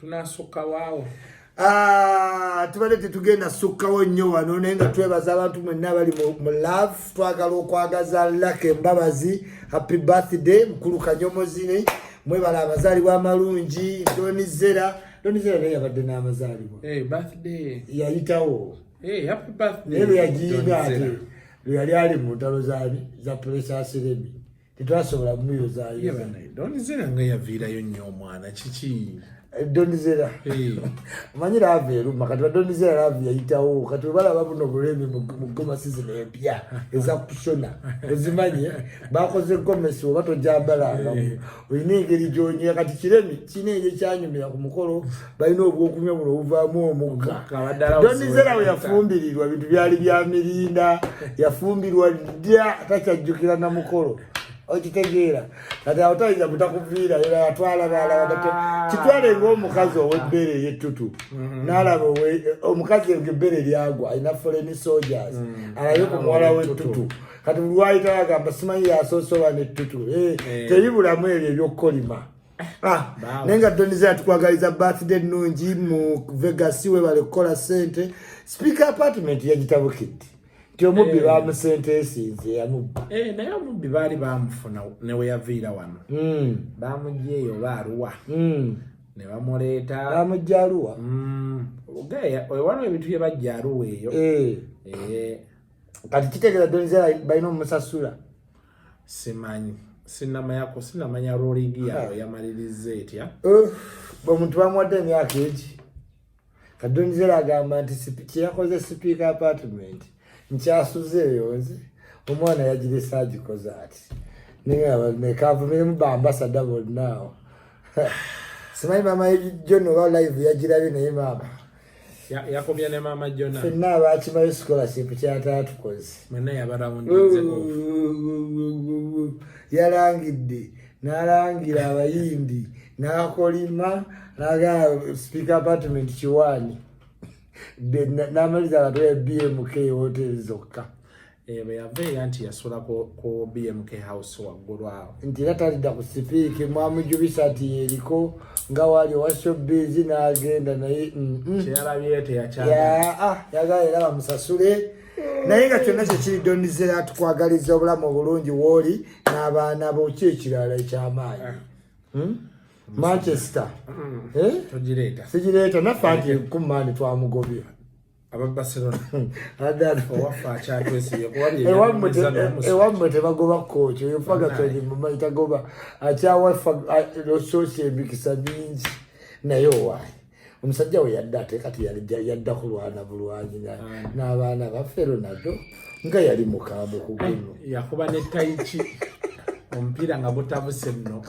tunasukka waawo tubadde tetugenda sukkawo nnyo wano naye nga twebaza abantu mwenna abali mu love twagala okwagaza Lucky Mbabazi happy birthday mukulu Kanyomozine mwebala abazaalibwa amalungi Donizera naye yabadde n'amazaalibwa birthday yayitawo happy birthday naye lweyagiina ate lweyali ali mu ntalo za Precious Seremi tetwasobola muyozaayo Donizera nga yaviirayo nnyo omwana kiki Donizera manyi laavu eruma kati Donizera laavu yayitawo kati webalaba buno bulemi mu goma season empya eza kushona ozimanyi bakoze gomesi oba tojambalangamu olina engeri gyonyera kati kiremi kina ekyo kyanyumira ku mukolo balina obwokunywa buno obuvaamu omugga Donizera we yafumbirirwa bintu byali bya mirinda yafumbirwa dda takyajjukira na mukolo okitegeera kati awo tayinza kutakuviira era yatwala n'alaba kitwale ng'omukazi ow'ebbere ey'ettutu n'alaba omukazi ebbere lyagwa alina foreign soldiers alabe ku muwala w'ettutu kati buli lwayita agamba simanyi yasoose oba n'ettutu teribulamu ebyo ebyokkolima naye nga Donizera tukwagaliza birthday nnungi mu Vegas webale kukola ssente speaker apartment yagitabukidde nti omubbi bamusente esinze yamubba naye omubbi baali bamufuna newe yaviira wano bamugya eyo oba Arua ne bamuleeta bamugya Arua waliwo ebintu bye bajja Arua eyo kati kitegeeza Donizera balina omusasula simanyi sinamanya rolling yaabwe yamaliriza etya omuntu bamuwadde emyaka egi kati Donizera agamba nti kyeyakoze speaker apartment nkyasuzeeyo nze omwana yagiresa agikoze ati nekavumirimu baambasada bonnaawo simanyi maama John oba live yagirabye naye maama yakobya ne maama John fenna abakimayo scholarship kyatatukoze mwena yabarawundinzeko yalangidde n'alangira abayindi n'akolima n'agamba speaker apartment kiwaani n'amaliza abantu ya BMK hotel zokka bwe yaveeya nti yasula ku BMK house waggulu awo nti era talidda ku sipiiki mwamujubisa nti yeriko nga wali owa showbiz n'agenda naye kyeyalabye yagala era bamusasule naye nga kyonna kyekiri Donizera tukwagaliza obulamu obulungi w'oli n'abaana bo ki ekirala ekyamaanyi Manchester sigireeta naffe anti kummaani twamugobya aba Barcelona ewammwe tebagoba kooki oyo Ferguson tagoba akyawa sosi emikisa mingi naye owaayi omusajja we yadda ate kati yadda kulwana bulwanyi n'abaana baffe Ronaldo nga yali mukambwe ku guno yakuba ne taichi omupiira nga gutabuse nno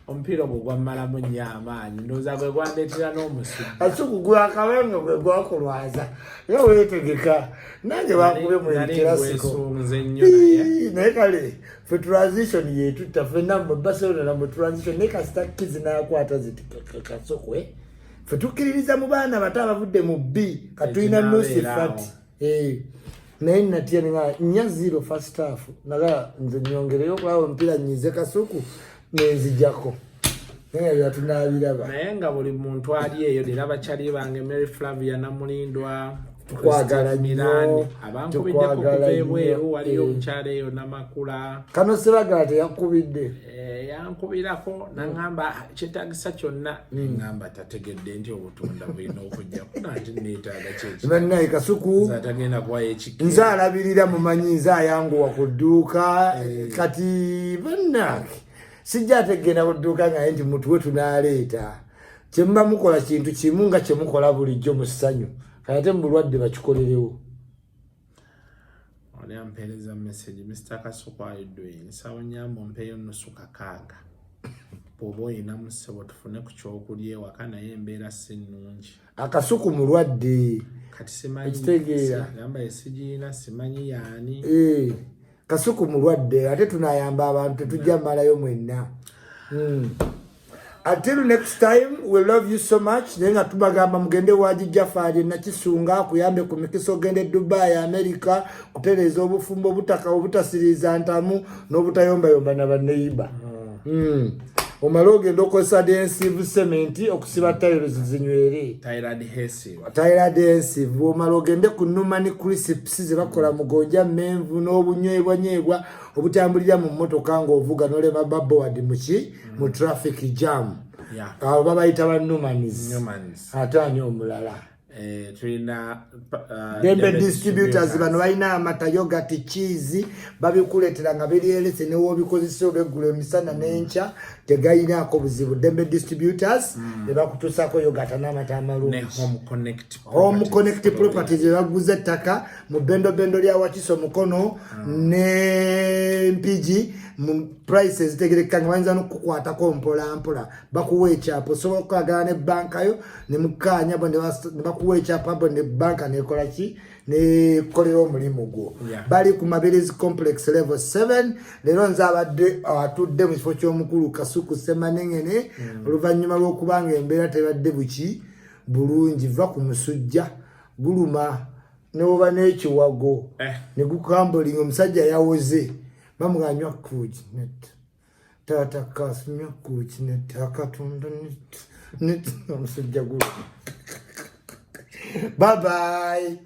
omupiira ogwo gwammalamu nnyo amaanyi ndowooza gwe gwandeetera n'omusujja Kasuku gwa akabanga gwe gwakulwaza nga weetegeka nange bakube mu kirasiko weesunze nnyo naye naye kale fe transition yetutta fenna mu Barcelona na mu transition naye kasita kizi n'akwata ziti kasokwe fe tukkiririza mu baana bato abavudde mu B katulina nusi fati naye natya nga 0 first half naga nze nyongereyo okulaba omupiira nyize Kasuku nenzijako naye byatunaabiraba naye nga buli muntu ali eyo era bakyali bange Mary Flavia Namulindwa tukwagala nnyo abankubiddeko kuva ebweru waliyo omukyala eyo Namakula kano Sebagala teyakubidde yankubirako naŋŋamba kyetaagisa kyonna neŋŋamba tategedde nti obutunda bulina okujja kunanti neetaaga kyeki bannaye Kasuku atagenda kuwayo ekikiro nze alabirira mumanyi nze ayanguwa ku dduuka kati bannange sijja ategenda ku dduuka ngaye nti mutuwe tunaaleeta kyemuba mukola kintu kimu nga kyemukola bulijjo mu ssanyu ate mu bulwadde bakikolerewo oli ampeereza message Mr. Kasuku are you doing nsawo nyamba ompeeyo nnusu kakaaga bw'oba oyinamu ssebo tufune ku kyokulya ewaka naye embeera si nnungi Akasuku mulwadde kati simanyi ekitegeera gamba esigiina simanyi yaani Kasuku mulwadde ate tunayamba abantu tetujja mmalayo mwenna until next time we love you so much naye nga tubagamba mugende waji Jafari nakisunga kuyambe ku mikiso gende Dubai America kutereeza obufumbo obutaka obutasiriza ntamu n'obutayombayomba na baneiba omala ogenda okozesa densive cement okusiba tiles zinywere Tyler adhesive omala ogende ku Numan crisps ze bakola mugonja menvu n'obunywebwanywebwa obutambulira mu mmotoka ng'ovuga n'olema babboard mu traffic jam abo babayita ba Numans ate ani omulala tulina Dembe distributors bano balina amata yogurt cheese babikuleetera nga biriyerese ne wobikozesa obeggula emisana n'enkya tegayinaako buzibu Dembe distributors ne bakutuusako yogurt n'amata amalungi Home Connect Properties baguza ettaka mu bendo lya Wakiso Mukono ne Mpigi mu prices zitegerekeka nga bayinza n'okukwatako mpola bakuwa ekyapo osobola okukwagala ne banka yo ne mukkaanya bo ne bakuwa ekyapa bo ne banka nekola ki nekolera omulimu gwo bali ku Mabirizi Complex level 7 leero nze abadde atudde mu kifo ky'omukulu Kasuku Semanengene oluvannyuma lw'okubanga embeera tebadde buki bulungi va ku musujja guluma n'oba n'ekiwago ne gukambulinga omusajja yawoze bamuganywa kuji net tata kasnya kuji net akatunda net omusajja guluma bye bye